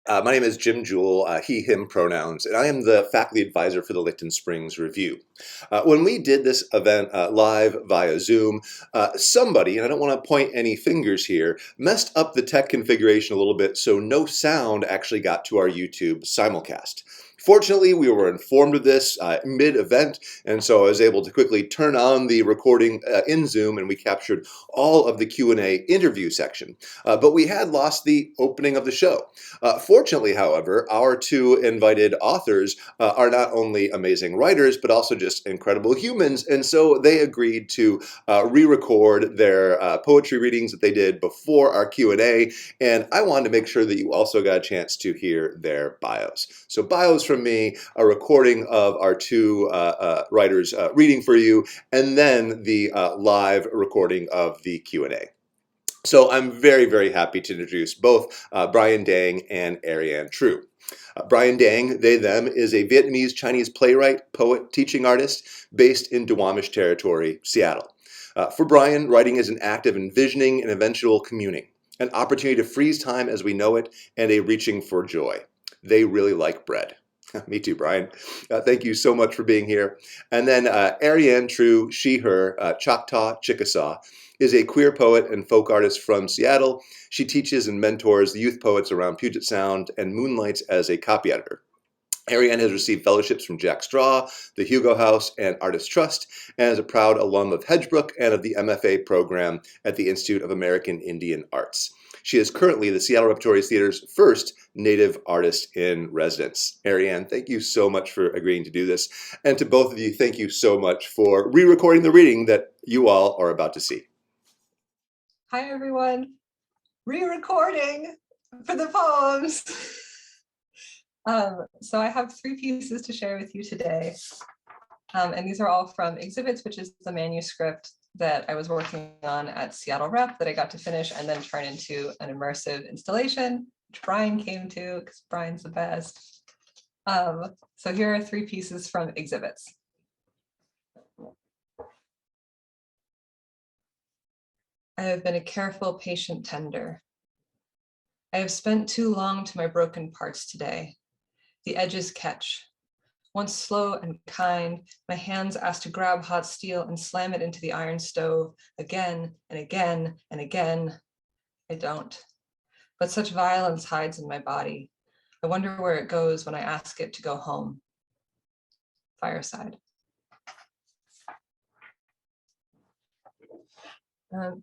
My name is Jim Jewell, he, him pronouns, and I am the faculty advisor for the Licton Springs Review. When we did this event live via Zoom, somebody, and I don't want to point any fingers here, messed up the tech configuration a little bit so no sound actually got to our YouTube simulcast. Fortunately, we were informed of this mid-event, and so I was able to quickly turn on the recording in Zoom, and we captured all of the Q&A interview section. But we had lost the opening of the show. Fortunately, however, our two invited authors are not only amazing writers, but also just incredible humans, and so they agreed to re-record their poetry readings that they did before our Q&A, and I wanted to make sure that you also got a chance to hear their bios. So bios from me, a recording of our two writers reading for you, and then the live recording of the Q&A. So I'm very, very happy to introduce both Brian Dang and Ariane True. Brian Dang, they, them, is a Vietnamese Chinese playwright, poet, teaching artist based in Duwamish Territory, Seattle. For Brian, writing is an act of envisioning and eventual communing, an opportunity to freeze time as we know it, and a reaching for joy. They really like bread. Me too, Brian. Thank you so much for being here. And then Ariane True, she, her, Choctaw Chickasaw, is a queer poet and folk artist from Seattle. She teaches and mentors the youth poets around Puget Sound and moonlights as a copy editor. Ariane has received fellowships from Jack Straw, the Hugo House, and Artist Trust, and is a proud alum of Hedgebrook and of the MFA program at the Institute of American Indian Arts. She is currently the Seattle Repertory Theater's first Native Artist in Residence. Ariane, thank you so much for agreeing to do this. And to both of you, thank you so much for re-recording the reading that you all are about to see. Hi, everyone. Re-recording for the poems. So I have 3 pieces to share with you today. And these are all from Exhibits, which is the manuscript that I was working on at Seattle Rep that I got to finish and then turn into an immersive installation, which Brian came to because Brian's the best. So here are 3 pieces from Exhibits. I have been a careful, patient tender. I have spent too long to my broken parts today. The edges catch. Once slow and kind, my hands asked to grab hot steel and slam it into the iron stove again and again and again. I don't. But such violence hides in my body. I wonder where it goes when I ask it to go home. Fireside. And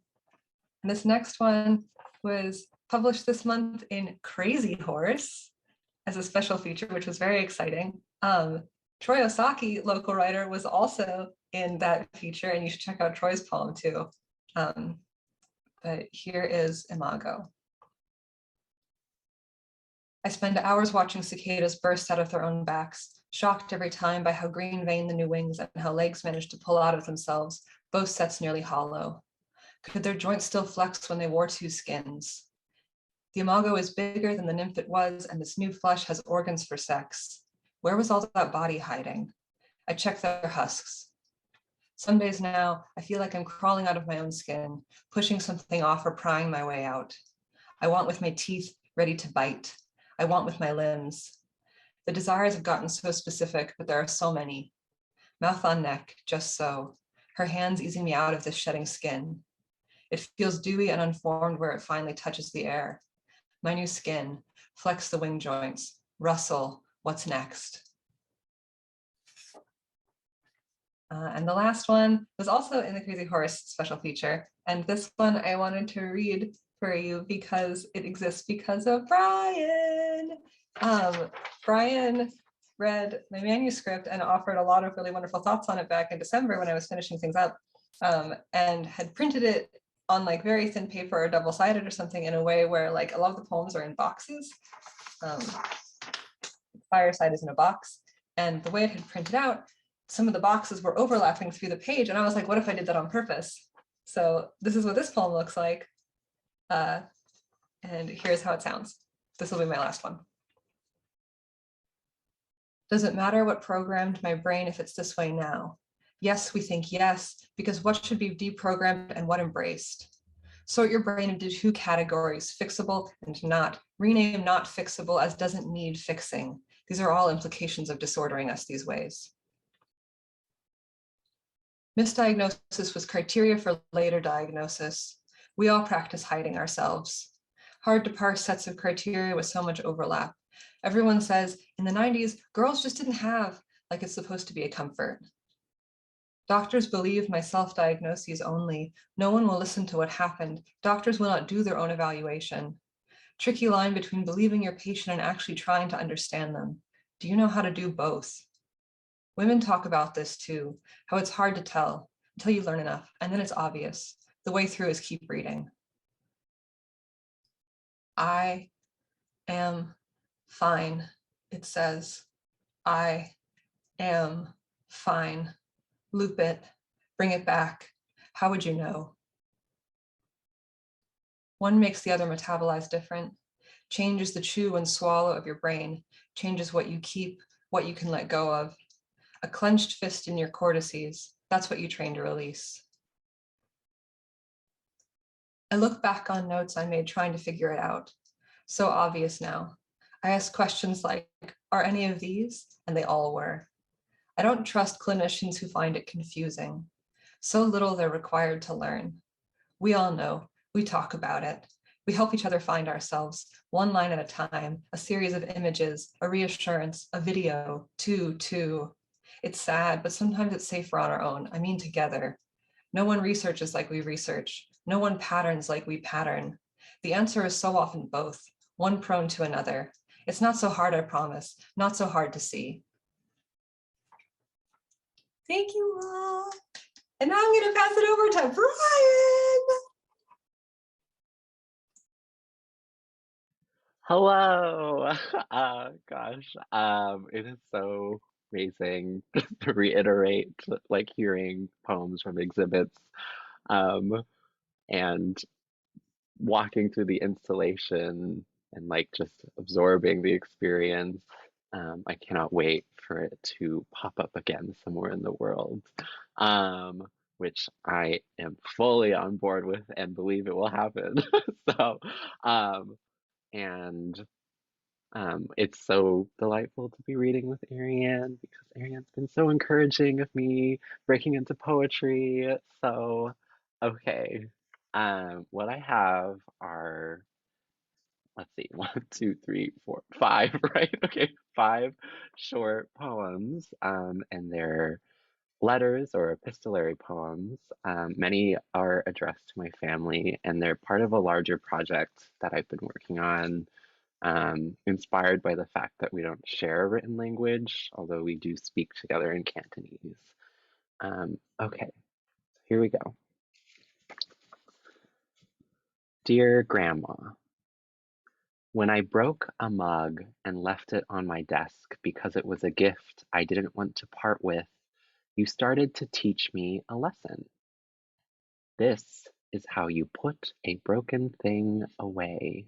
this next one was published this month in Crazy Horse as a special feature, which was very exciting. Troy Osaki, local writer, was also in that feature, and you should check out Troy's poem too. But here is Imago. I spend hours watching cicadas burst out of their own backs, shocked every time by how green veined the new wings and how legs managed to pull out of themselves, both sets nearly hollow. Could their joints still flex when they wore 2 skins? The imago is bigger than the nymph it was, and this new flesh has organs for sex. Where was all that body hiding? I check their husks. Some days now, I feel like I'm crawling out of my own skin, pushing something off or prying my way out. I want with my teeth ready to bite. I want with my limbs. The desires have gotten so specific, but there are so many. Mouth on neck, just so. Her hands easing me out of this shedding skin. It feels dewy and unformed where it finally touches the air. My new skin, flex the wing joints, rustle, what's next? And the last one was also in the Crazy Horse special feature. And this one I wanted to read for you because it exists because of Brian. Brian read my manuscript and offered a lot of really wonderful thoughts on it back in December when I was finishing things up, and had printed it on like very thin paper or double-sided or something in a way where like a lot of the poems are in boxes. Fireside is in a box, and the way it had printed out, some of the boxes were overlapping through the page, and I was like, what if I did that on purpose? So this is what this poem looks like, and here's how it sounds. This will be my last one. Does it matter what programmed my brain if it's this way now? Yes, we think yes, because what should be deprogrammed and what embraced? Sort your brain into two categories, fixable and not. Rename not fixable as doesn't need fixing. These are all implications of disordering us these ways. Misdiagnosis was criteria for later diagnosis. We all practice hiding ourselves. Hard to parse sets of criteria with so much overlap. Everyone says, in the 90s, girls just didn't have, like it's supposed to be a comfort. Doctors believe my self-diagnoses only. No one will listen to what happened. Doctors will not do their own evaluation. Tricky line between believing your patient and actually trying to understand them. Do you know how to do both? Women talk about this too, how it's hard to tell until you learn enough, and then it's obvious. The way through is keep reading. I am fine, it says. I am fine. Loop it, bring it back. How would you know? One makes the other metabolize different, changes the chew and swallow of your brain, changes what you keep, what you can let go of. A clenched fist in your cortices, that's what you train to release. I look back on notes I made trying to figure it out. So obvious now. I ask questions like, are any of these? And they all were. I don't trust clinicians who find it confusing. So little they're required to learn. We all know, we talk about it. We help each other find ourselves, one line at a time, a series of images, a reassurance, a video, two. It's sad, but sometimes it's safer on our own. I mean, together. No one researches like we research. No one patterns like we pattern. The answer is so often both, one prone to another. It's not so hard, I promise, not so hard to see. Thank you all. And now I'm going to pass it over to Brian. Hello. Gosh, it is so amazing to reiterate like hearing poems from exhibits, um, and walking through the installation and like just absorbing the experience. I cannot wait for it to pop up again somewhere in the world, which I am fully on board with and believe it will happen. So, and it's so delightful to be reading with Ariane because Ariane's been so encouraging of me breaking into poetry. So, okay. What I have are, let's see, one, two, three, four, five, right? Okay, five short poems. And they're letters or epistolary poems. Many are addressed to my family, and they're part of a larger project that I've been working on, inspired by the fact that we don't share a written language, although we do speak together in Cantonese. Okay, here we go. Dear Grandma, when I broke a mug and left it on my desk because it was a gift I didn't want to part with, you started to teach me a lesson. This is how you put a broken thing away.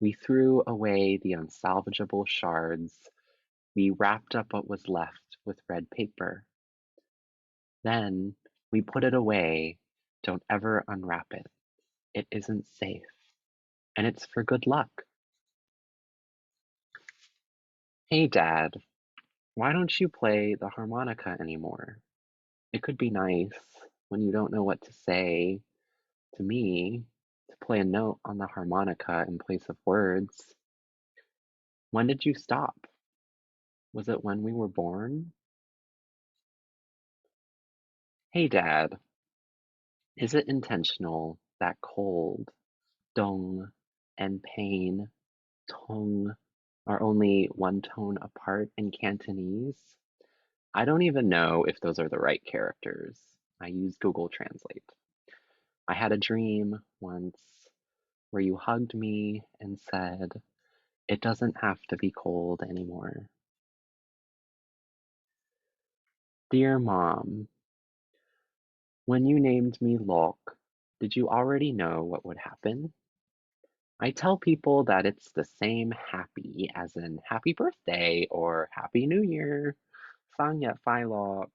We threw away the unsalvageable shards. We wrapped up what was left with red paper. Then we put it away. Don't ever unwrap it. It isn't safe. And it's for good luck. Hey, Dad, why don't you play the harmonica anymore? It could be nice when you don't know what to say to me to play a note on the harmonica in place of words. When did you stop? Was it when we were born? Hey, Dad, is it intentional that cold, dong, and pain, tong, are only one tone apart in Cantonese? I don't even know if those are the right characters. I use Google Translate. I had a dream once where you hugged me and said, it doesn't have to be cold anymore. Dear Mom, when you named me Lok, did you already know what would happen? I tell people that it's the same happy as in happy birthday or happy new year, Sanya Philok,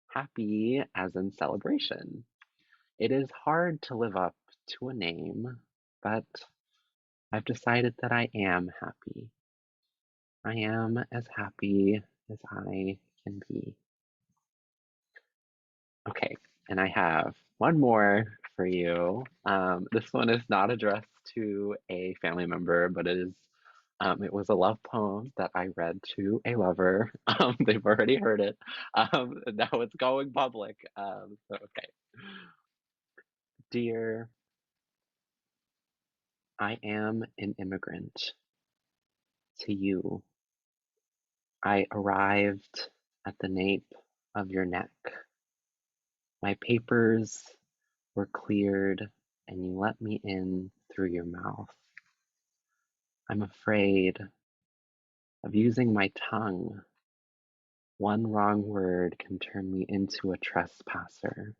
happy as in celebration. It is hard to live up to a name, but I've decided that I am happy. I am as happy as I can be. Okay, and I have one more for you. This one is not addressed to a family member, but it was a love poem that I read to a lover. They've already heard it. And now it's going public. Okay. Dear, I am an immigrant to you. I arrived at the nape of your neck. My papers were cleared and you let me in through your mouth. I'm afraid of using my tongue. One wrong word can turn me into a trespasser.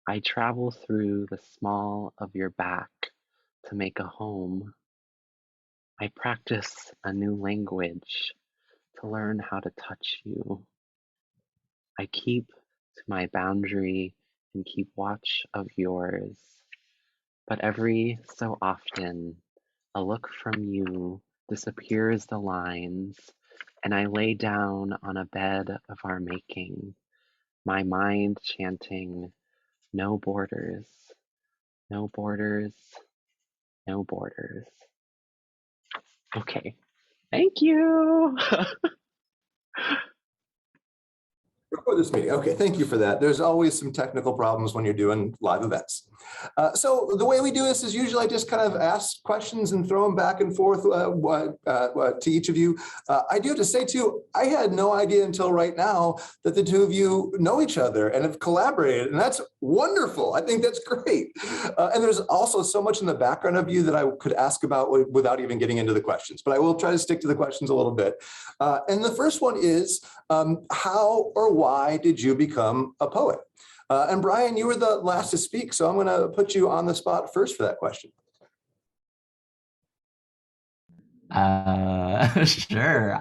I travel through the small of your back to make a home. I practice a new language to learn how to touch you. I keep to my boundary and keep watch of yours. But every so often, a look from you disappears the lines, and I lay down on a bed of our making, my mind chanting, no borders, no borders, no borders. Okay, thank you. Before this meeting. Okay, thank you for that. There's always some technical problems when you're doing live events. So the way we do this is usually I just kind of ask questions and throw them back and forth to each of you. I do have to say too, I had no idea until right now that the two of you know each other and have collaborated, and that's wonderful. I think that's great. And there's also so much in the background of you that I could ask about without even getting into the questions, but I will try to stick to the questions a little bit. And the first one is, how or why did you become a poet? And Brian, you were the last to speak, so I'm going to put you on the spot first for that question. Sure.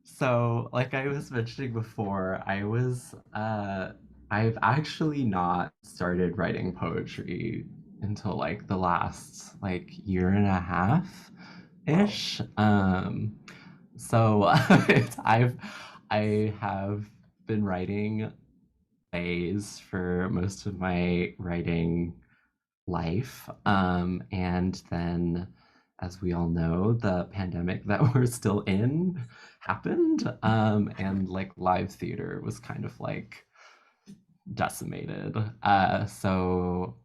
So like I was mentioning before, I've actually not started writing poetry until like the last like year and a half ish. So I have been writing plays for most of my writing life. And then, as we all know, the pandemic that we're still in happened. And like live theater was kind of like decimated. So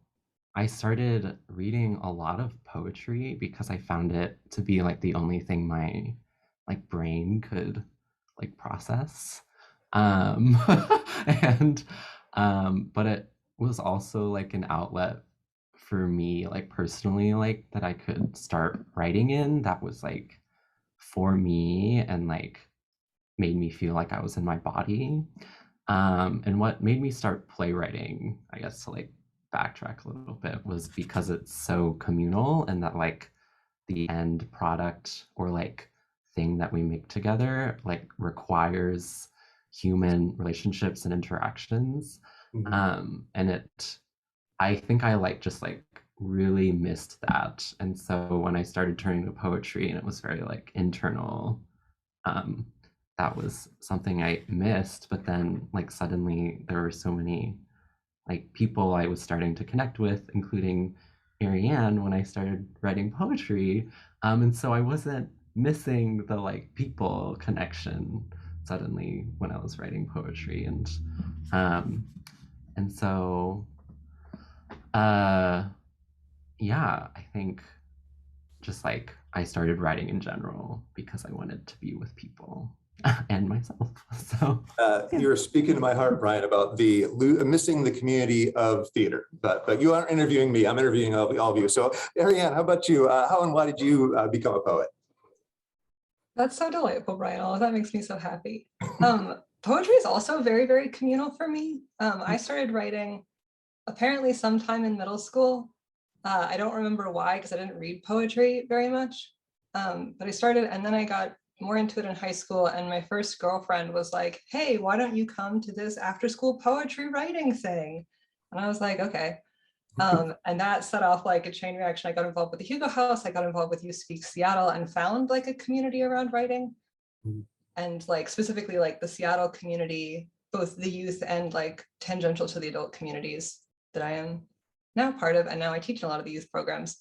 I started reading a lot of poetry because I found it to be like the only thing my like brain could like process. Um, and but it was also like an outlet for me, like personally, like that I could start writing in that was like for me and like made me feel like I was in my body. And what made me start playwriting, I guess to like backtrack a little bit, was because it's so communal and that like the end product or like thing that we make together like requires human relationships and interactions. And I think I like just like really missed that. And so when I started turning to poetry and it was very like internal, um, that was something I missed. But then like suddenly there were so many like people I was starting to connect with, including Ariane, when I started writing poetry. And so I wasn't missing the like people connection suddenly when I was writing poetry. Um, and so yeah, I think just like I started writing in general because I wanted to be with people and myself. So yeah. You're speaking to my heart, Brian, about the missing the community of theater. But you aren't interviewing me. I'm interviewing all of you. So Ariane, how about you? How and why did you become a poet? That's so delightful, Brian. All of that makes me so happy. Poetry is also very, very communal for me. I started writing apparently sometime in middle school. I don't remember why, because I didn't read poetry very much. But I started, and then I got more into it in high school. And my first girlfriend was like, "Hey, why don't you come to this after-school poetry writing thing?" And I was like, okay. And that set off like a chain reaction. I got involved with the Hugo House. I got involved with You Speak Seattle and found like a community around writing. And like specifically like the Seattle community, both the youth and like tangential to the adult communities that I am now part of. And now I teach in a lot of the youth programs.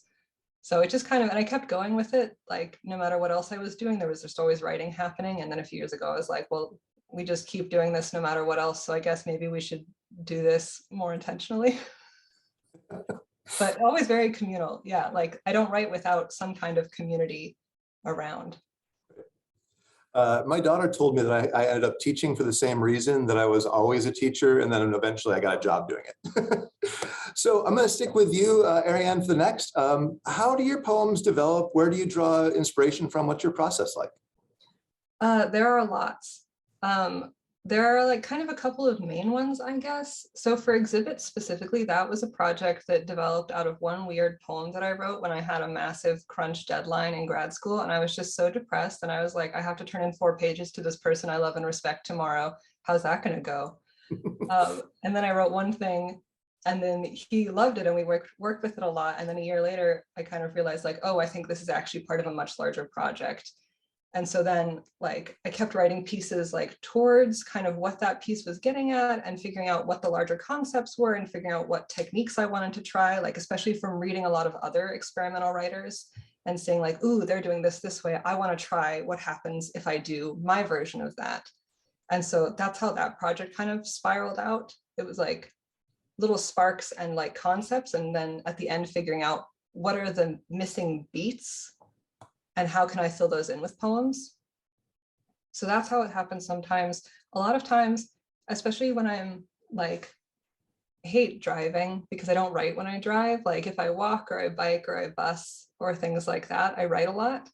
So it just kind of, and I kept going with it. Like no matter what else I was doing, there was just always writing happening. And then a few years ago, I was like, well, we just keep doing this no matter what else. So I guess maybe we should do this more intentionally. But always very communal. Yeah, like I don't write without some kind of community around. My daughter told me that I ended up teaching for the same reason, that I was always a teacher, and then eventually I got a job doing it. So I'm going to stick with you, Ariane, for the next. How do your poems develop? Where do you draw inspiration from? What's your process like? There are lots. There are like kind of a couple of main ones, I guess. So for exhibits specifically, that was a project that developed out of one weird poem that I wrote when I had a massive crunch deadline in grad school. And I was just so depressed. And I was like, I have to turn in 4 pages to this person I love and respect tomorrow. How's that going to go? And then I wrote one thing and then he loved it and we worked with it a lot. And then a year later, I kind of realized like, oh, I think this is actually part of a much larger project. And so then like I kept writing pieces like towards kind of what that piece was getting at and figuring out what the larger concepts were and figuring out what techniques I wanted to try, like especially from reading a lot of other experimental writers and saying like, ooh, they're doing this way. I want to try what happens if I do my version of that. And so that's how that project kind of spiraled out. It was like little sparks and like concepts. And then at the end, figuring out what are the missing beats and how can I fill those in with poems? So that's how it happens sometimes. A lot of times, especially when I'm like, I hate driving because I don't write when I drive. Like if I walk or I bike or I bus or things like that, I write a lot.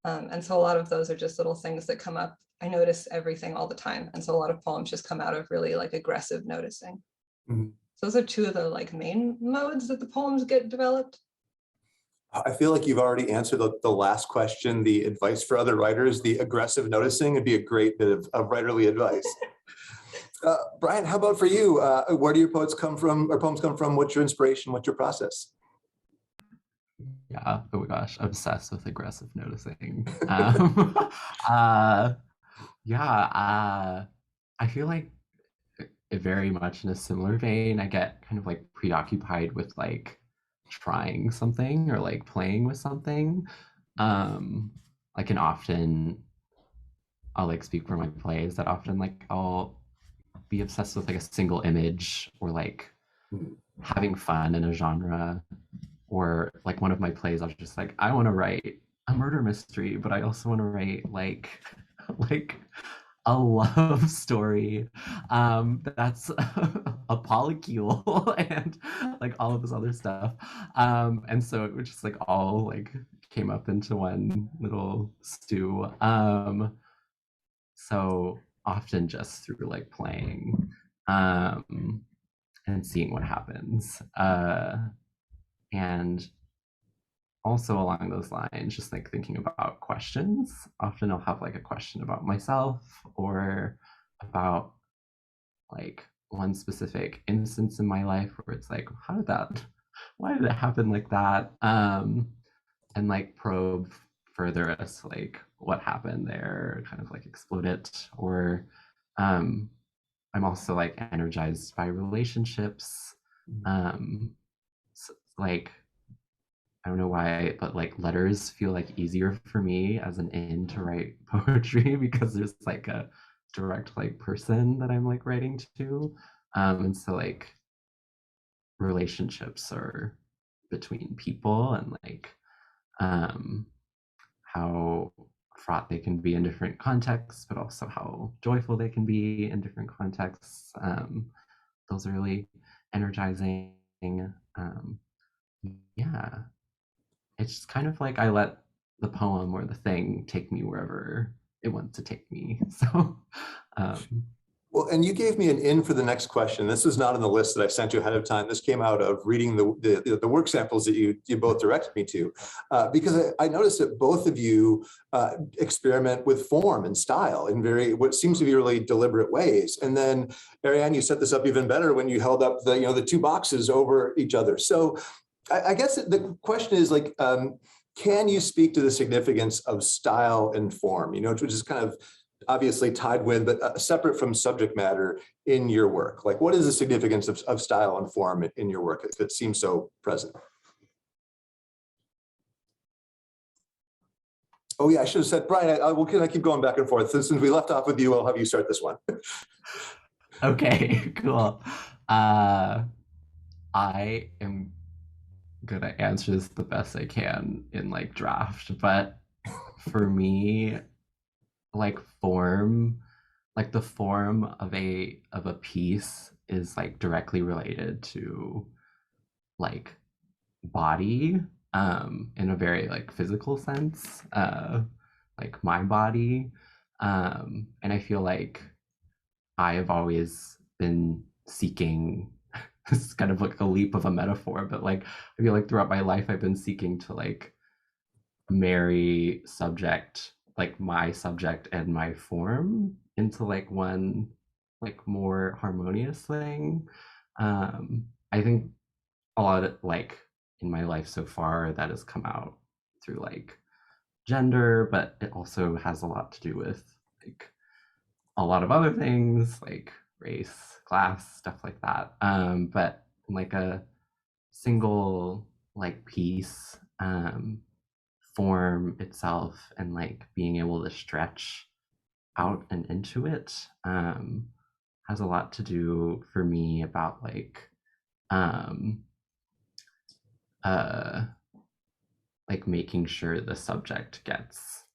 And so a lot of those are just little things that come up. I notice everything all the time. And so a lot of poems just come out of really like aggressive noticing. Mhm. So those are two of the like main modes that the poems get developed. I feel like you've already answered the last question, the advice for other writers, the aggressive noticing would be a great bit of writerly advice. Brian, how about for you? Where do your poets come from, or poems come from? What's your inspiration? What's your process? Yeah, oh my gosh, obsessed with aggressive noticing. Uh, I feel like very much in a similar vein, I get kind of like preoccupied with like trying something or like playing with something. Um, I can often, I'll like speak for my plays that often like I'll be obsessed with like a single image or like having fun in a genre, or like one of my plays I was just like, I want to write a murder mystery, but I also want to write like like a love story that's a polycule and like all of this other stuff, and so it was just like all like came up into one little stew, so often just through like playing um and seeing what happens, and also along those lines, just like thinking about questions. Often I'll have like a question about myself or about like one specific instance in my life where it's like, how did that, why did it happen like that? And like probe further as like what happened there, kind of like explode it. Or I'm also like energized by relationships. Like I don't know why, but like letters feel like easier for me as an in to write poetry because there's like a direct like person that I'm like writing to. And so like relationships are between people and like um how fraught they can be in different contexts, but also how joyful they can be in different contexts. Those are really energizing. Um, yeah, it's kind of like I let the poem or the thing take me wherever it wants to take me. So, um, Well, and you gave me an in for the next question. This was not on the list that I sent you ahead of time. This came out of reading the work samples that you both directed me to, because I noticed that both of you experiment with form and style in what seems to be really deliberate ways. And then, Ariane, you set this up even better when you held up the two boxes over each other. So I guess the question is like, can you speak to the significance of style and form? Which is kind of obviously tied with, but separate from subject matter in your work. Like, what is the significance of style and form in your work that seems so present? Oh yeah, I should have said, Brian, can I keep going back and forth? Since we left off with you, I'll have you start this one. Okay, cool. I am gonna answer this the best I can in like draft, but for me, like form, like the form of a piece is like directly related to like body, in a very like physical sense, like my body. And I feel like I have always been seeking, this is kind of like a leap of a metaphor, but like I feel like throughout my life I've been seeking to like marry my subject and my form into like one like more harmonious thing. I think a lot of like in my life so far that has come out through like gender, but it also has a lot to do with like a lot of other things like race, class, stuff like that. But like a single like piece, form itself and like being able to stretch out and into it, has a lot to do for me about um, uh, like making sure the subject gets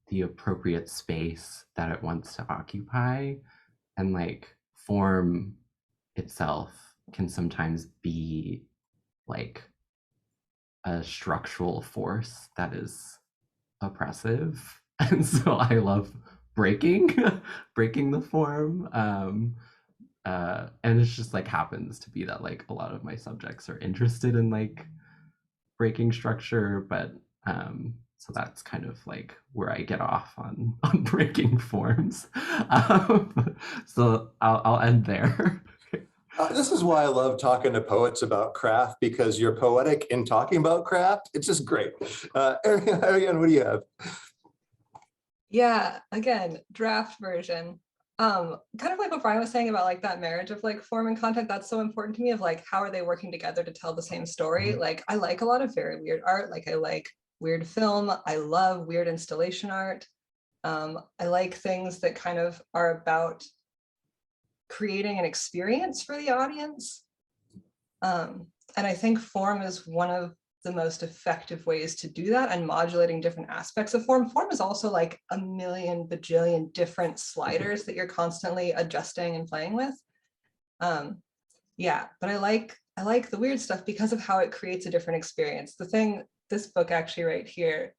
the appropriate space that it wants to occupy, and like form itself can sometimes be like a structural force that is oppressive. And so I love breaking breaking the form. And it just like happens to be that like a lot of my subjects are interested in like breaking structure, but so that's kind of like where I get off on breaking forms. So I'll end there. This is why I love talking to poets about craft, because you're poetic in talking about craft. It's just great. Ariane, what do you have? Yeah, again, draft version. Kind of like what Brian was saying about like that marriage of like form and content, that's so important to me, of like how are they working together to tell the same story. Like I like a lot of very weird art, like I like weird film, I love weird installation art. I like things that kind of are about creating an experience for the audience. And I think form is one of the most effective ways to do that, and modulating different aspects of form. Form is also like a million bajillion different sliders that you're constantly adjusting and playing with. Yeah, but I like the weird stuff because of how it creates a different experience. This book actually right here,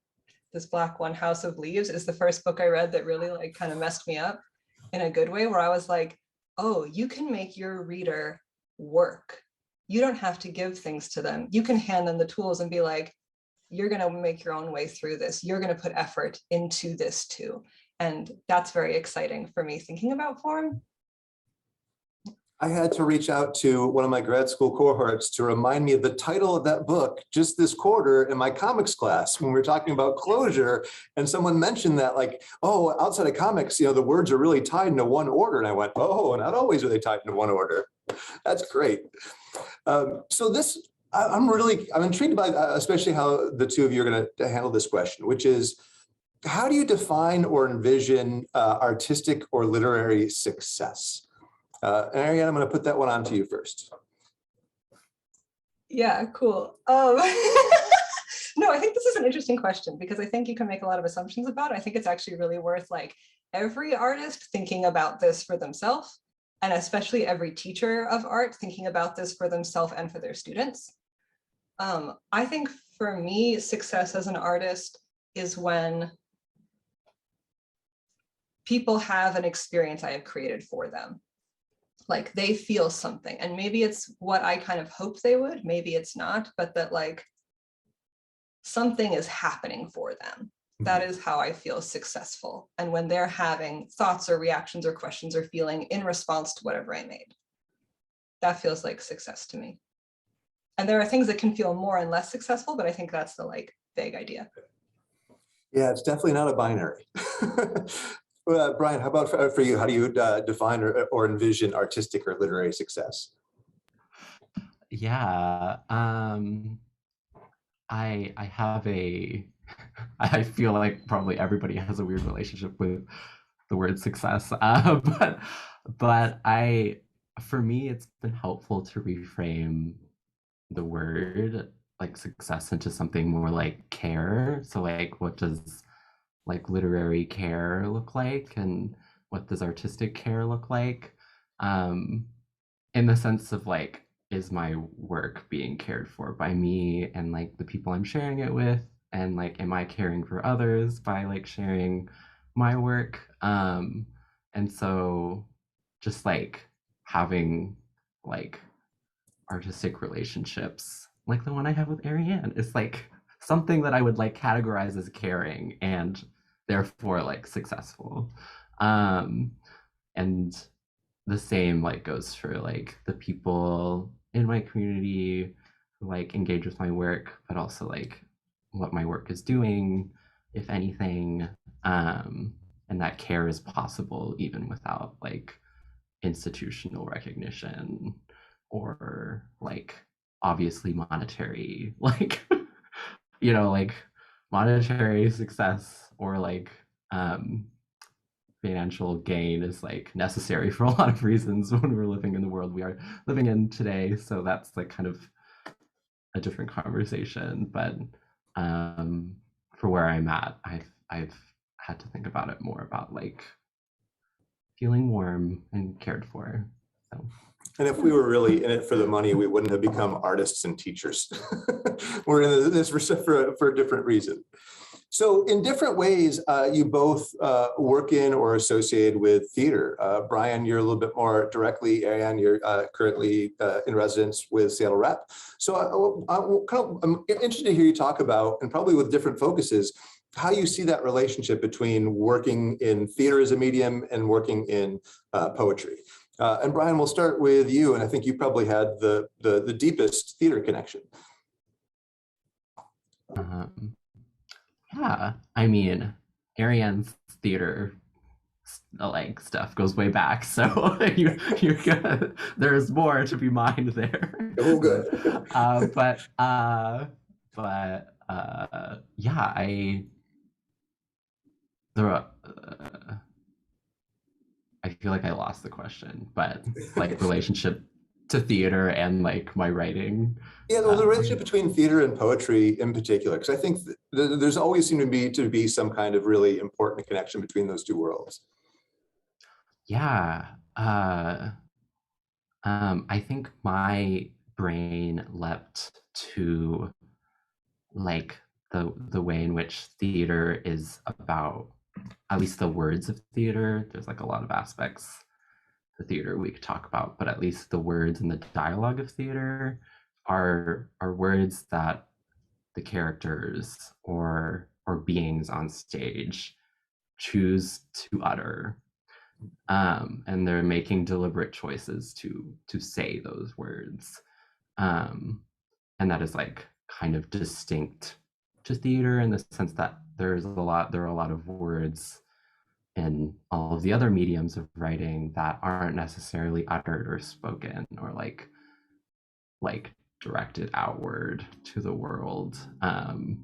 this black one, House of Leaves, is the first book I read that really like kind of messed me up in a good way, where I was like, oh, you can make your reader work. You don't have to give things to them. You can hand them the tools and be like, you're going to make your own way through this. You're going to put effort into this too. And that's very exciting for me thinking about form. I had to reach out to one of my grad school cohorts to remind me of the title of that book just this quarter in my comics class when we were talking about closure, and someone mentioned that like, oh, outside of comics, the words are really tied into one order. And I went, oh, not always are they tied into one order. That's great. So this, I'm intrigued by especially how the two of you are going to handle this question, which is, how do you define or envision artistic or literary success? Ariane, I'm going to put that one on to you first. Yeah, cool. No, I think this is an interesting question, because I think you can make a lot of assumptions about it. I think it's actually really worth like every artist thinking about this for themselves, and especially every teacher of art thinking about this for themselves and for their students. I think for me, success as an artist is when people have an experience I have created for them. Like they feel something, and maybe it's what I kind of hoped they would, maybe it's not, but that like something is happening for them. That is how I feel successful. And when they're having thoughts or reactions or questions or feeling in response to whatever I made, that feels like success to me. And there are things that can feel more and less successful, but I think that's the like vague idea. Yeah, it's definitely not a binary. Brian, how about for you? How do you define or envision artistic or literary success? Yeah, I have a I feel like probably everybody has a weird relationship with the word success, but for me it's been helpful to reframe the word like success into something more like care. So like, what does like literary care look like, and what does artistic care look like? Um, in the sense of like, is my work being cared for by me and like the people I'm sharing it with, and like, am I caring for others by like sharing my work? And so just like having like artistic relationships like the one I have with Ariane is like something that I would like categorize as caring and therefore like successful. Um, and the same like goes for like the people in my community who like engage with my work, but also like what my work is doing, if anything. And that care is possible even without like institutional recognition or like obviously monetary like like monetary success or like um financial gain is like necessary for a lot of reasons when we're living in the world we are living in today. So that's like kind of a different conversation. But um for where I'm at, I've had to think about it more about like feeling warm and cared for. So And if we were really in it for the money, we wouldn't have become artists and teachers. We're in this for a different reason. So in different ways, you both work in or associated with theater. Brian, you're a little bit more directly, and you're currently in residence with Seattle Rep. So I'm interested to hear you talk about, and probably with different focuses, how you see that relationship between working in theater as a medium and working in poetry. And Brian, we'll start with you, and I think you probably had the deepest theater connection. Yeah, I mean, Ariane's theater like stuff goes way back, so you're gonna there's more to be mined there. Oh, good. Yeah, the I feel like I lost the question, but like relationship to theater and like my writing. Yeah, well, the relationship between theater and poetry in particular, because I think there's always seemed to be some kind of really important connection between those two worlds. Yeah. I think my brain leapt to like the way in which theater is about, at least the words of theater. There's like a lot of aspects to theater we could talk about, but at least the words and the dialogue of theater are words that the characters or beings on stage choose to utter, and they're making deliberate choices to say those words, and that is like kind of distinct to theater in the sense that there are a lot of words in all of the other mediums of writing that aren't necessarily uttered or spoken or like directed outward to the world, and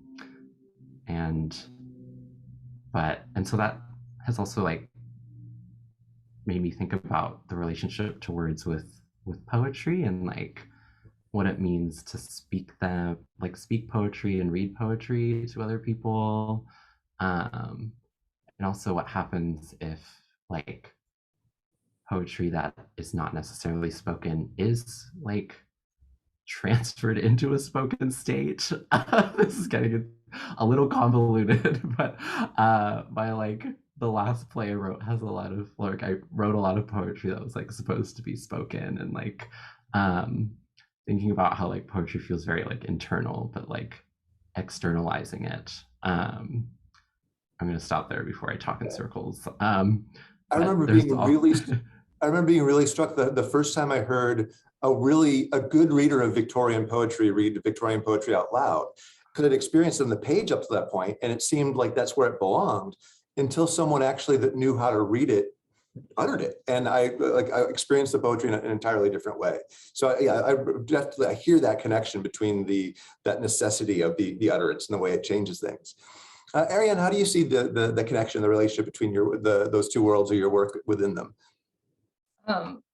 and so that has also like made me think about the relationship to words with poetry and like what it means to speak poetry and read poetry to other people, and also what happens if like poetry that is not necessarily spoken is like transferred into a spoken state. This is getting a little convoluted, but by like the last play I wrote has a lot of like I wrote a lot of poetry that was like supposed to be spoken and like um thinking about how like poetry feels very like internal, but like externalizing it. I'm gonna stop there before I talk in circles. I But remember there's being all really, I remember being really struck the first time I heard a good reader of Victorian poetry read Victorian poetry out loud, because I'd experienced it on the page up to that point, and it seemed like that's where it belonged until someone actually that knew how to read it uttered it, and I experienced the poetry in an entirely different way. So yeah, I definitely I hear that connection between that necessity of the utterance and the way it changes things. Ariane, how do you see the connection, the relationship between those two worlds or your work within them?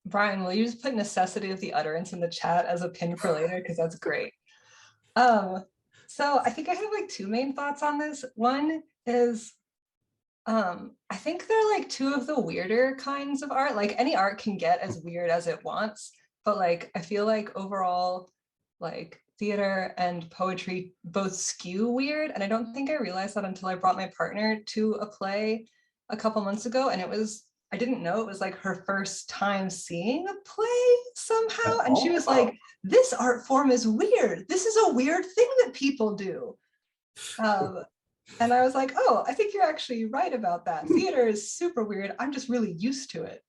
Brian, will you just put necessity of the utterance in the chat as a pin for later? Because that's great. So I think I have like two main thoughts on this. One is I think they're like two of the weirder kinds of art. Like any art can get as weird as it wants, but like I feel like overall, like theater and poetry both skew weird. And I don't think I realized that until I brought my partner to a play a couple months ago. And I didn't know it was like her first time seeing a play somehow. And she was like, this art form is weird. This is a weird thing that people do. And I was like, oh, I think you're actually right about that. Theater is super weird. I'm just really used to it.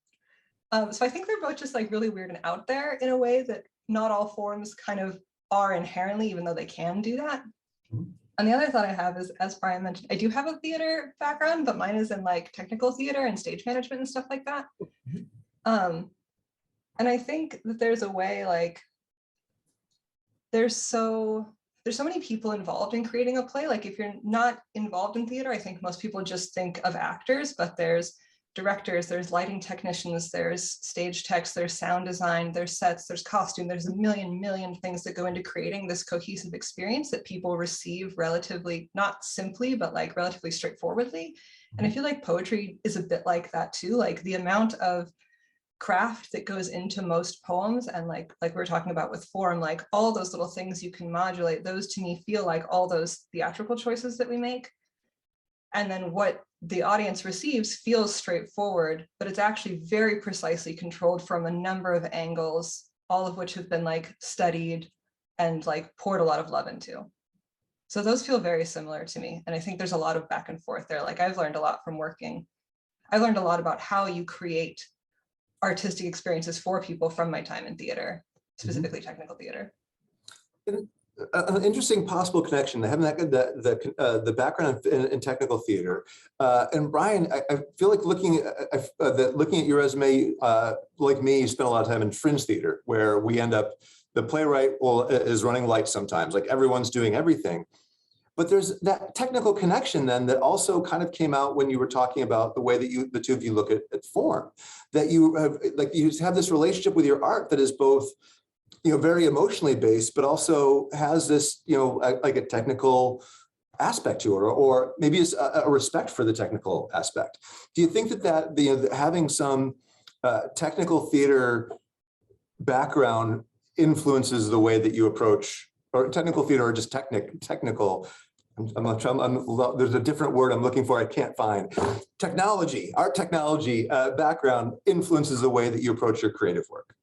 So I think they're both just like really weird and out there in a way that not all forms kind of are inherently, even though they can do that. And the other thought I have is, as Brian mentioned, I do have a theater background, but mine is in like technical theater and stage management and stuff like that. And I think that there's a way like, there's so many people involved in creating a play. Like if you're not involved in theater, I think most people just think of actors, but there's directors, there's lighting technicians, there's stage techs, there's sound design, there's sets, there's costume, there's a million things that go into creating this cohesive experience that people receive relatively, not simply, but like relatively straightforwardly. And I feel like poetry is a bit like that too. Like the amount of craft that goes into most poems, and like we were talking about with form, like all those little things you can modulate, those to me feel like all those theatrical choices that we make. And then what the audience receives feels straightforward, but it's actually very precisely controlled from a number of angles, all of which have been like studied and like poured a lot of love into. So those feel very similar to me. And I think there's a lot of back and forth there. Like I've learned a lot from working. I learned a lot about how you create artistic experiences for people from my time in theater, specifically technical theater. An interesting possible connection, having the background in technical theater. And Brian, I feel like looking at your resume, like me, you spent a lot of time in fringe theater, where we end up, the playwright is running lights sometimes, like everyone's doing everything. But there's that technical connection then that also kind of came out when you were talking about the way that the two of you look at form, that you have this relationship with your art that is both, very emotionally based, but also has this, like a technical aspect to it, or maybe it's a respect for the technical aspect. Do you think that having some technical theater background influences the way that you approach, or technical theater, or just technical? There's a different word I'm looking for, I can't find. Art technology background influences the way that you approach your creative work.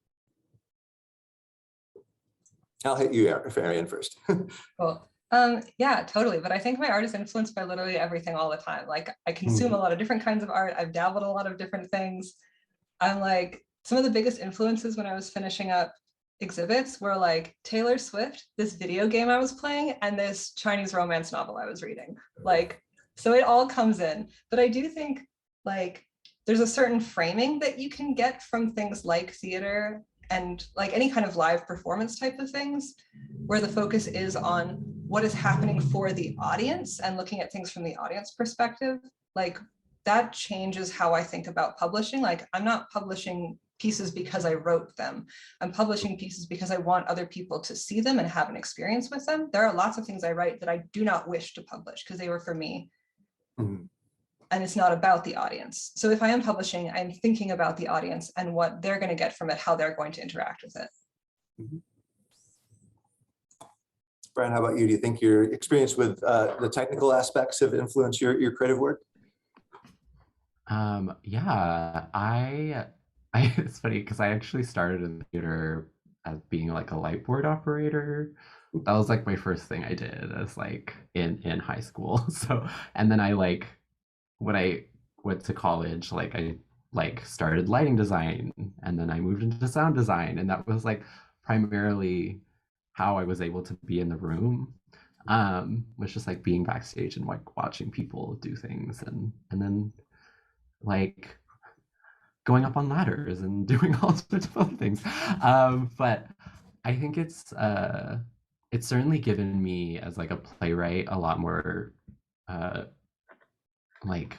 I'll hit you, Ariane, first. Cool. Yeah, totally. But I think my art is influenced by literally everything all the time. Like I consume a lot of different kinds of art. I've dabbled in a lot of different things. I'm like, some of the biggest influences when I was finishing up exhibits were like Taylor Swift, this video game I was playing, and this Chinese romance novel I was reading. Like, so it all comes in. But I do think like there's a certain framing that you can get from things like theater and like any kind of live performance type of things, where the focus is on what is happening for the audience and looking at things from the audience perspective. Like that changes how I think about publishing. Like I'm not publishing pieces because I wrote them. I'm publishing pieces because I want other people to see them and have an experience with them. There are lots of things I write that I do not wish to publish because they were for me. Mm-hmm. And it's not about the audience. So if I am publishing, I'm thinking about the audience and what they're going to get from it, how they're going to interact with it. Mm-hmm. Brian, how about you? Do you think your experience with the technical aspects have influenced your creative work? Yeah, it's funny because I actually started in theater as being like a light board operator. That was like my first thing I did as like in high school. So, and then I like when I went to college, like I like started lighting design and then I moved into sound design, and that was like primarily how I was able to be in the room. Was just like being backstage and like watching people do things, and then like going up on ladders and doing all sorts of other things. But I think it's certainly given me as like a playwright a lot more uh, like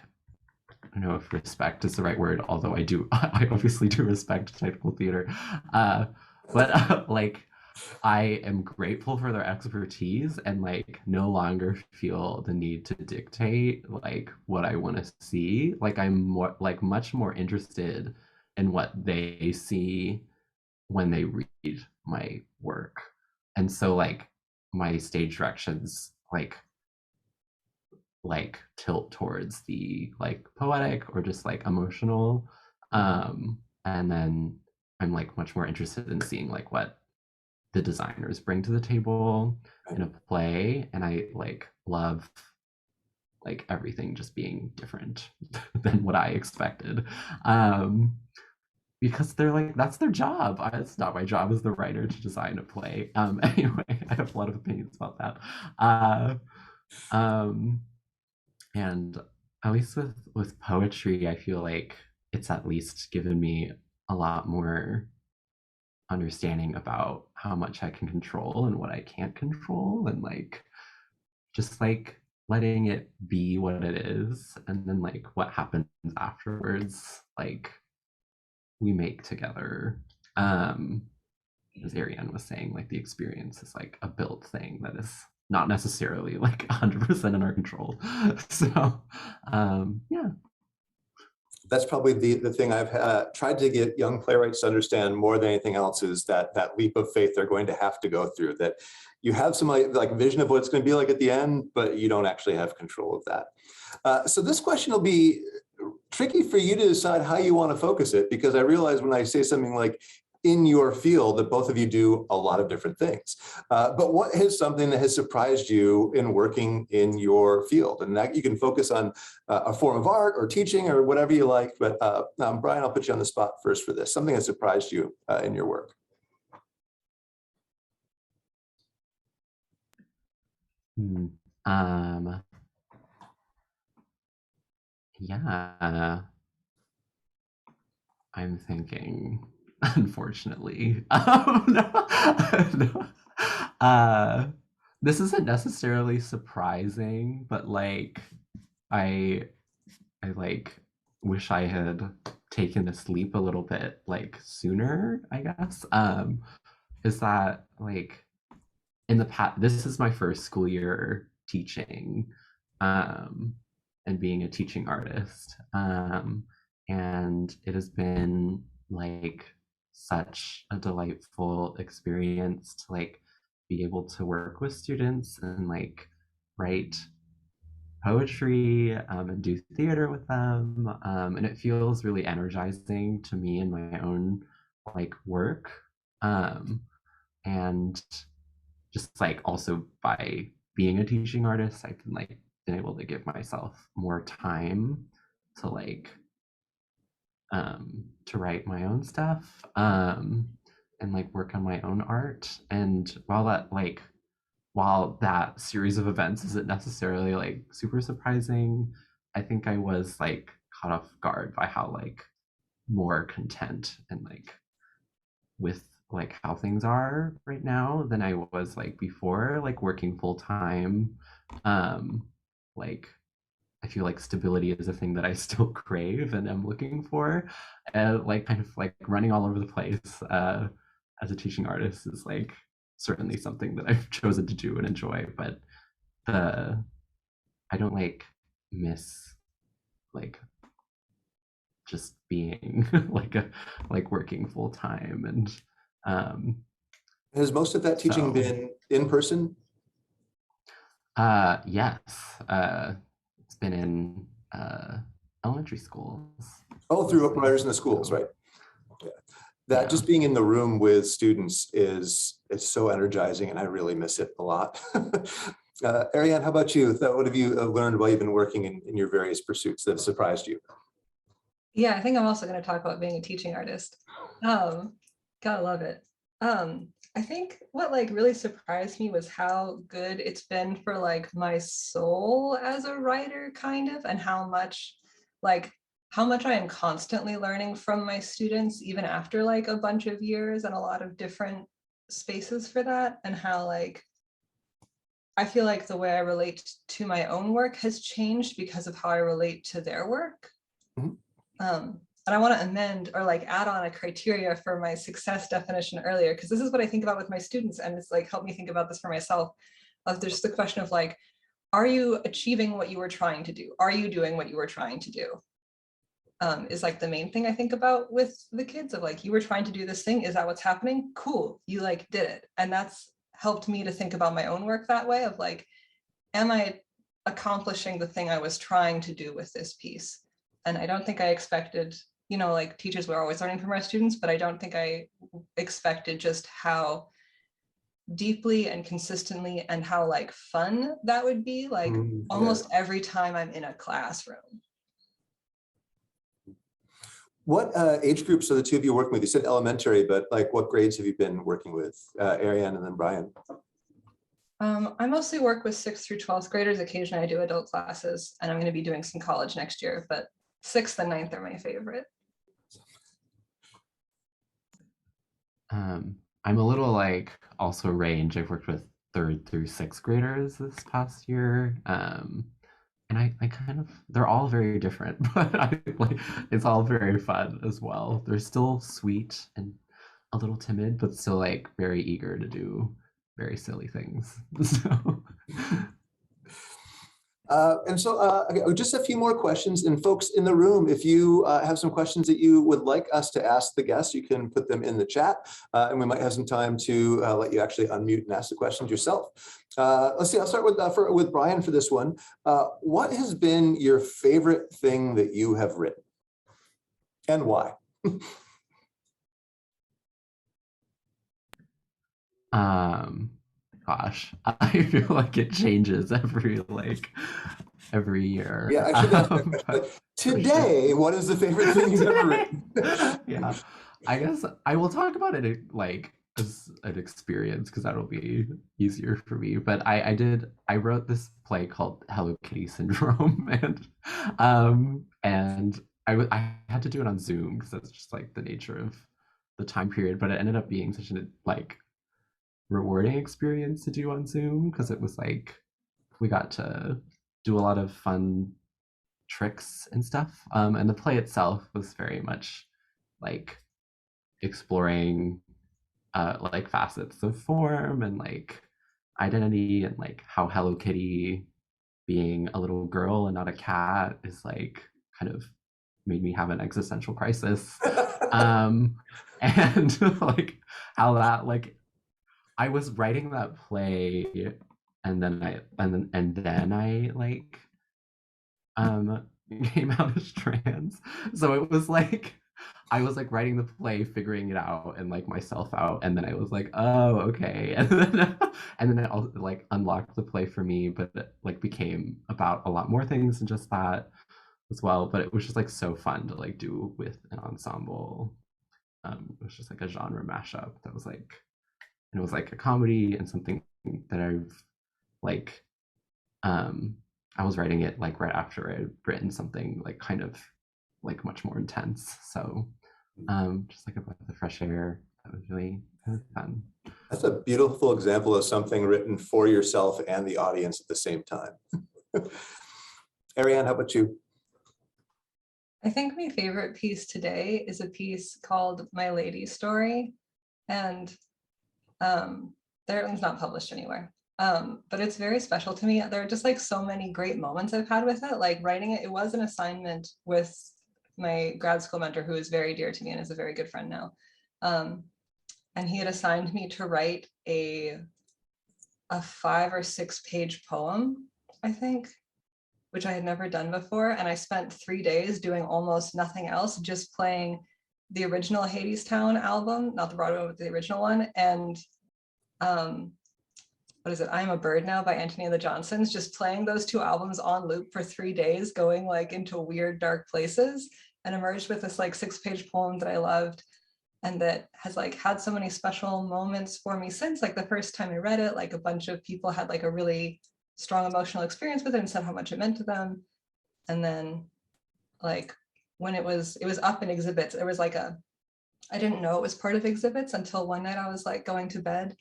I don't know if respect is the right word, although I do I obviously do respect technical theater. Uh, but like I am grateful for their expertise and like no longer feel the need to dictate like what I want to see. Like I'm more like much more interested in what they see when they read my work. And so like my stage directions like tilt towards the like poetic or just like emotional. And then I'm like much more interested in seeing like what the designers bring to the table in a play, and I like love like everything just being different than what I expected. um because they're like that's their job. It's not my job as the writer to design a play. Anyway, I have a lot of opinions about that. uh um and at least with poetry, I feel like it's at least given me a lot more understanding about how much I can control and what I can't control, and like just like letting it be what it is, and then like what happens afterwards like we make together. As Ariane was saying, like the experience is like a built thing that is not necessarily like 100% in our control. So yeah. That's probably the thing I've tried to get young playwrights to understand more than anything else, is that leap of faith they're going to have to go through, that you have some like vision of what it's going to be like at the end, but you don't actually have control of that. So this question will be tricky for you to decide how you want to focus it, because I realize when I say something like in your field that both of you do a lot of different things. But what is something that has surprised you in working in your field? And that you can focus on a form of art or teaching or whatever you like. But Brian, I'll put you on the spot first for this. Something that surprised you in your work. Um, yeah, I'm thinking, unfortunately. No, no. Uh, this isn't necessarily surprising, but like I I like wish I had taken this leap a little bit like sooner, I guess. Is that like in the past, this is my first school year teaching, um, and being a teaching artist. And it has been like such a delightful experience to like be able to work with students and like write poetry, and do theater with them. And it feels really energizing to me in my own like work. Um, and just like also by being a teaching artist, I've been like been able to give myself more time to like to write my own stuff, and like work on my own art. And while that series of events isn't necessarily like super surprising, I think I was like caught off guard by how like more content and like with like how things are right now than I was like before, like working full time. Like I feel like stability is a thing that I still crave and am looking for. Like kind of like running all over the place as a teaching artist is like certainly something that I've chosen to do and enjoy. But the I don't like miss like just being like working full time, and um Has most of that teaching so been in person? yes, it's been in elementary schools. Oh, through mostly. writers in the schools, right? Yeah. That Yeah. just being in the room with students is so energizing, and I really miss it a lot. Ariane, how about you? What have you learned while you've been working in your various pursuits that have surprised you? Yeah, I think I'm also going to talk about being a teaching artist. Gotta love it. I think what like really surprised me was how good it's been for like my soul as a writer, kind of, and like how much I am constantly learning from my students, even after like a bunch of years and a lot of different spaces for that, and how like I feel like the way I relate to my own work has changed because of how I relate to their work. Mhm. And I want to amend or like add on a criteria for my success definition earlier, because this is what I think about with my students, and it's like helped me think about this for myself. There's the question of like, are you achieving what you were trying to do? Are you doing what you were trying to do? Is like the main thing I think about with the kids, of like, you were trying to do this thing. Is that what's happening? Cool, you like did it. And that's helped me to think about my own work that way, of like, am I accomplishing the thing I was trying to do with this piece? And I don't think I expected, you know, like teachers were always learning from our students, but I don't think I expected just how deeply and consistently and how like fun that would be, like almost every time I'm in a classroom. What age groups are the two of you working with? You said elementary, but like what grades have you been working with? Ariane and then Brian. I mostly work with 6th through 12th graders. Occasionally I do adult classes, and I'm going to be doing some college next year, but 6th and 9th are my favorite. I'm a little like also range. I've worked with 3rd through 6th graders this past year. And I kind of, they're all very different, but it's all very fun as well. They're still sweet and a little timid, but still like very eager to do very silly things. So Okay, just a few more questions. And folks in the room, if you have some questions that you would like us to ask the guests, you can put them in the chat, and we might have some time to let you actually unmute and ask the questions yourself. Let's see, I'll start with Brian for this one. What has been your favorite thing that you have written, and why? Gosh, I feel like it changes every year. Yeah, I should ask that question. Like, today, sure. what is the favorite thing you've ever written? Yeah, I guess I will talk about it like as an experience because that'll be easier for me. But I wrote this play called Hello Kitty Syndrome, and I had to do it on Zoom because that's just like the nature of the time period. But it ended up being such a like rewarding experience to do on Zoom because it was like we got to do a lot of fun tricks and stuff. And the play itself was very much like exploring like facets of form and like identity and like how Hello Kitty being a little girl and not a cat is like kind of made me have an existential crisis. And like how that like I was writing that play and then I like came out as trans. So it was like I was like writing the play, figuring it out and like myself out, and then I was like, oh, okay. And then it also like unlocked the play for me, but it like became about a lot more things than just that as well. But it was just like so fun to like do with an ensemble. It was just like a genre mashup that was like, and it was like a comedy and something that I've like I was writing it like right after I had written something like kind of like much more intense. So just like a breath of fresh air. That was really fun. That's a beautiful example of something written for yourself and the audience at the same time. Ariane, how about you? I think my favorite piece today is a piece called My Lady Story, and it's not published anywhere. But it's very special to me. There are just like so many great moments I've had with it. Like writing it, it was an assignment with my grad school mentor, who is very dear to me and is a very good friend now. And he had assigned me to write a 5 or 6 page poem, I think. which I had never done before. And I spent 3 days doing almost nothing else, just playing the original Hadestown album, not the Broadway, but the original one. And what is it? I Am a Bird Now by Anthony and the Johnsons, just playing those two albums on loop for 3 days, going like into weird, dark places, and emerged with this like 6-page poem that I loved and that has like had so many special moments for me since. Like the first time I read it, like a bunch of people had like a really strong emotional experience with it and said how much it meant to them. And then like when it was up in exhibits, there was like I didn't know it was part of exhibits until one night I was like going to bed.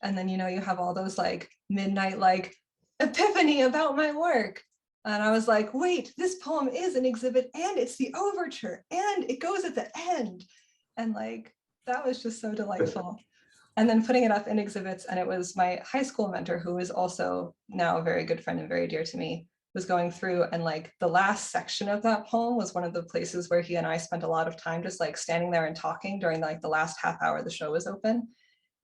And then, you know, you have all those like midnight, like epiphany about my work. And I was like, wait, this poem is an exhibit and it's the overture and it goes at the end. And like, that was just so delightful. And then putting it up in exhibits, and it was my high school mentor, who is also now a very good friend and very dear to me, was going through, and like the last section of that poem was one of the places where he and I spent a lot of time just like standing there and talking during like the last half hour the show was open.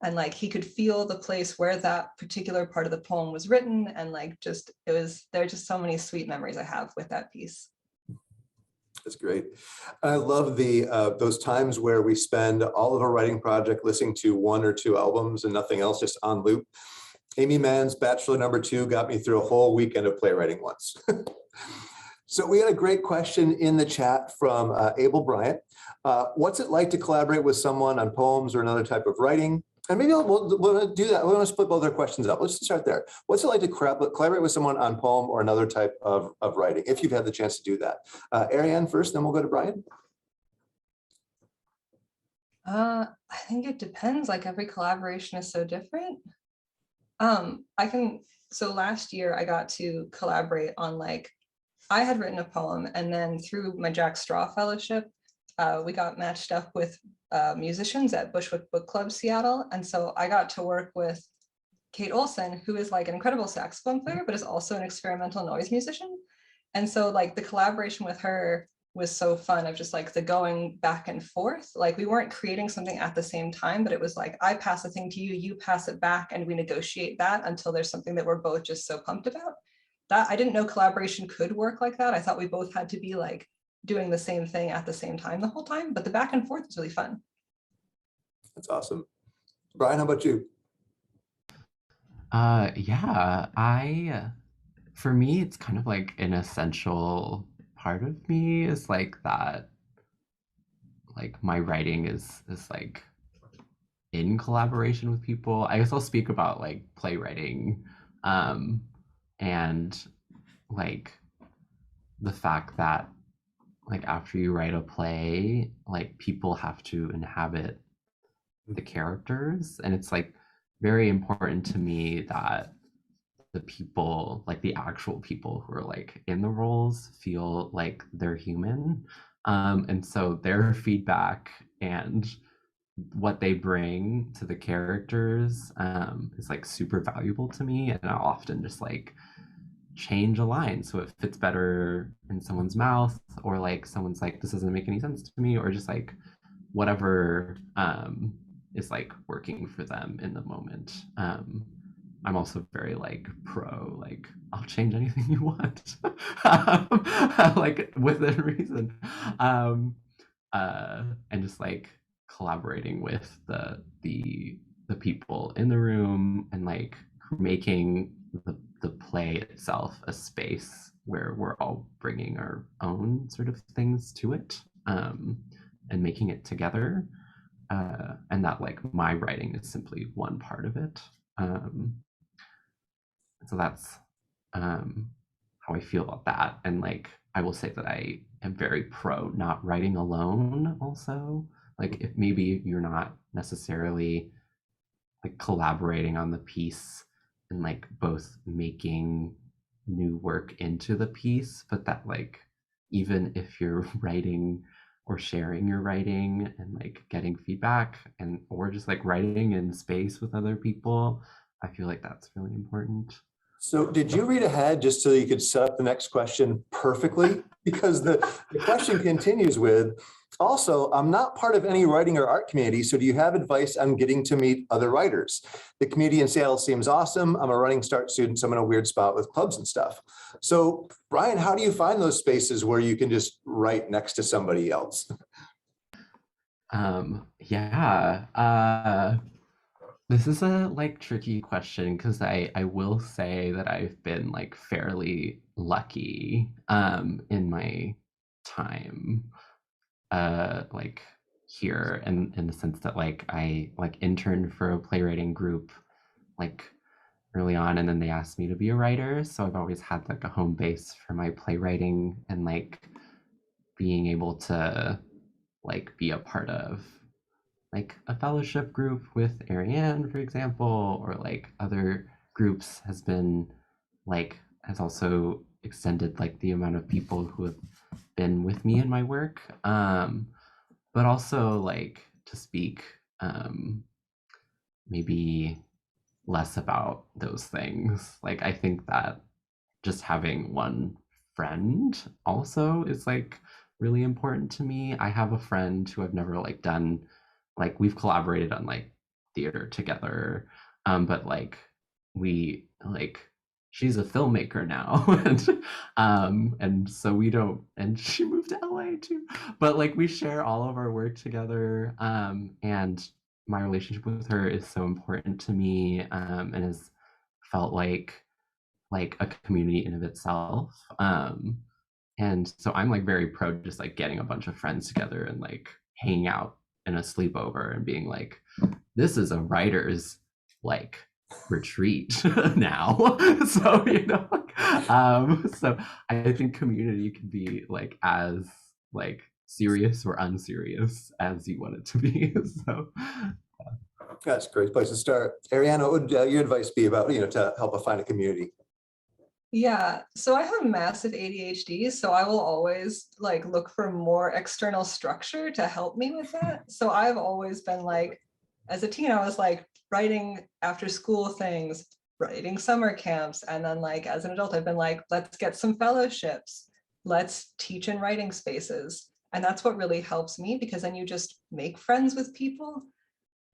And like he could feel the place where that particular part of the poem was written, and like just there are just so many sweet memories I have with that piece. That's great. I love those times where we spend all of our writing project listening to 1 or 2 albums and nothing else, just on loop. Amy Mann's Bachelor #2 got me through a whole weekend of playwriting once. So we had a great question in the chat from Abel Bryant. What's it like to collaborate with someone on poems or another type of writing? And maybe we'll do that. We'll split both our questions up. Let's just start there. What's it like to collaborate with someone on poem or another type of writing, if you've had the chance to do that? Ariane first, then we'll go to Brian. I think it depends. Like every collaboration is so different. So last year I got to collaborate on like, I had written a poem, and then through my Jack Straw Fellowship, we got matched up with musicians at Bushwick Book Club Seattle. And so I got to work with Kate Olson, who is like an incredible saxophone player, but is also an experimental noise musician. And so like the collaboration with her was so fun, of just like the going back and forth. Like we weren't creating something at the same time, but it was like, I pass a thing to you, you pass it back, and we negotiate that until there's something that we're both just so pumped about. That I didn't know collaboration could work like that. I thought we both had to be like doing the same thing at the same time the whole time, but the back and forth is really fun. That's awesome. Brian, how about you? Yeah, for me, it's kind of like an essential part of me is like that, like my writing is like in collaboration with people. I guess I'll speak about like playwriting, and like the fact that like after you write a play, like people have to inhabit the characters, and it's like very important to me that the people, like the actual people who are like in the roles, feel like they're human, and so their feedback and what they bring to the characters is like super valuable to me, and I'll often just like change a line so it fits better in someone's mouth, or like someone's like, this doesn't make any sense to me, or just like whatever is like working for them in the moment. I'm also very like pro, like I'll change anything you want, like within reason, and just like collaborating with the people in the room, and like making the play itself a space where we're all bringing our own sort of things to it, and making it together, and that like my writing is simply one part of it. So that's how I feel about that. And like I will say that I am very pro not writing alone also. Like if maybe you're not necessarily like collaborating on the piece and like both making new work into the piece, but that like even if you're writing or sharing your writing and like getting feedback, and or just like writing in space with other people, I feel like that's really important. So did you read ahead just so you could set up the next question perfectly? Because the question continues with, also, I'm not part of any writing or art community, so do you have advice on getting to meet other writers? The community in Seattle seems awesome. I'm a running start student, so I'm in a weird spot with clubs and stuff. So Brian, how do you find those spaces where you can just write next to somebody else? Yeah. This is a like tricky question because I will say that I've been like fairly lucky in my time like here in the sense that like I like interned for a playwriting group like early on, and then they asked me to be a writer, so I've always had like a home base for my playwriting and like being able to like be a part of like a fellowship group with Ariane, for example, or like other groups has been like has also extended like the amount of people who have been with me in my work. But also like to speak maybe less about those things. Like I think that just having one friend also is like really important to me. I have a friend who I've never like done like we've collaborated on like theater together, but like we like she's a filmmaker now and so we don't, and she moved to LA too, but like we share all of our work together, and my relationship with her is so important to me, and has felt like a community in of itself. And so I'm like very pro just like getting a bunch of friends together and like hanging out in a sleepover and being like, this is a writer's like retreat now. So so I think community can be like as like serious or unserious as you want it to be. So That's a great place to start. Ariana, what would your advice be about, to help us find a community? Yeah, so I have massive ADHD, so I will always like look for more external structure to help me with that. So I've always been like, as a teen, I was like writing after school things, writing summer camps, and then like as an adult, I've been like, let's get some fellowships, let's teach in writing spaces. And that's what really helps me, because then you just make friends with people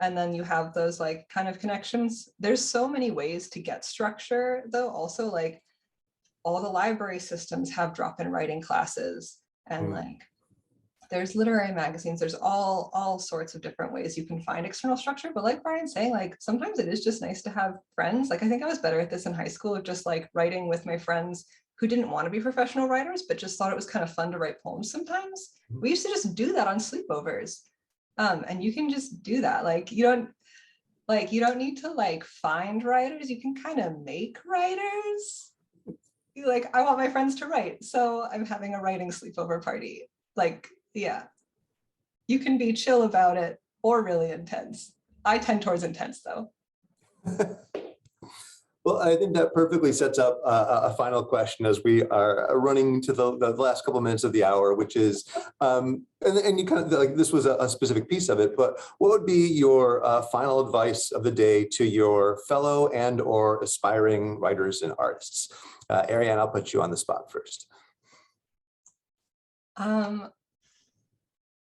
and then you have those like kind of connections. There's so many ways to get structure though. Also, like all the library systems have drop-in writing classes, and like there's literary magazines, there's all sorts of different ways you can find external structure. But like Brian's saying, like sometimes it is just nice to have friends. Like I think I was better at this in high school, of just like writing with my friends who didn't want to be professional writers but just thought it was kind of fun to write poems sometimes. We used to just do that on sleepovers, and you can just do that. Like you don't need to like find writers, you can kind of make writers. Like, I want my friends to write, so I'm having a writing sleepover party. Like, yeah, you can be chill about it or really intense. I tend towards intense though. Well, I think that perfectly sets up a final question as we are running to the last couple of minutes of the hour, which is, and you kind of like this was a specific piece of it, but what would be your final advice of the day to your fellow and or aspiring writers and artists? Ariane, I'll put you on the spot first.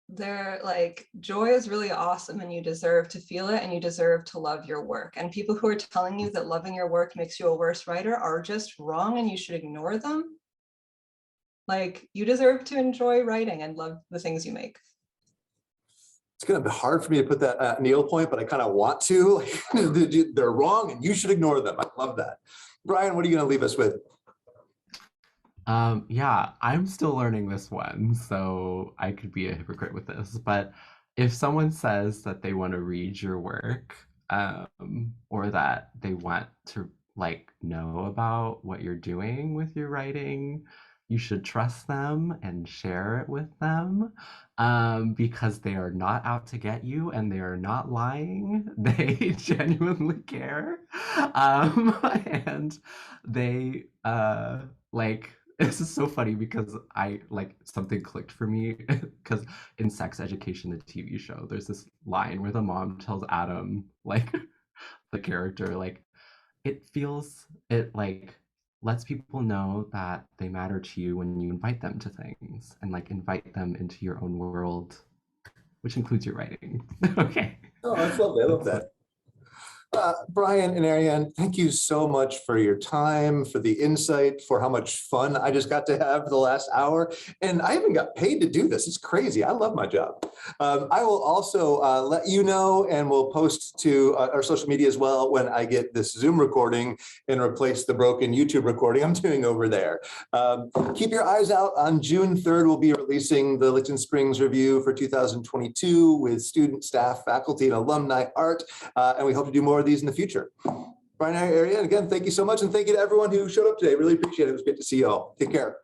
They're like, joy is really awesome and you deserve to feel it and you deserve to love your work. And people who are telling you that loving your work makes you a worse writer are just wrong and you should ignore them. Like, you deserve to enjoy writing and love the things you make. It's going to be hard for me to put that Neil point, but I kind of want to. They're wrong and you should ignore them. I love that. Brian, what are you going to leave us with? Yeah, I'm still learning this one, so I could be a hypocrite with this. But if someone says that they want to read your work, or that they want to like know about what you're doing with your writing, you should trust them and share it with them, because they are not out to get you and they are not lying. They genuinely care, and they like this is so funny because I like something clicked for me because in Sex Education, the TV show, there's this line where the mom tells Adam, like the character, like it like lets people know that they matter to you when you invite them to things and like invite them into your own world, which includes your writing. Okay. Oh, that's lovely. I love that. Brian and Ariane, thank you so much for your time, for the insight, for how much fun I just got to have the last hour. And I even got paid to do this. It's crazy. I love my job. I will also let you know, and we'll post to our social media as well when I get this Zoom recording and replace the broken YouTube recording I'm doing over there. Keep your eyes out. On June 3rd, we'll be releasing the Licton Springs Review for 2022 with student, staff, faculty, and alumni art. And we hope to do more of these in the future. Brian, Ariane, again, thank you so much. And thank you to everyone who showed up today. Really appreciate it. It was great to see you all. Take care.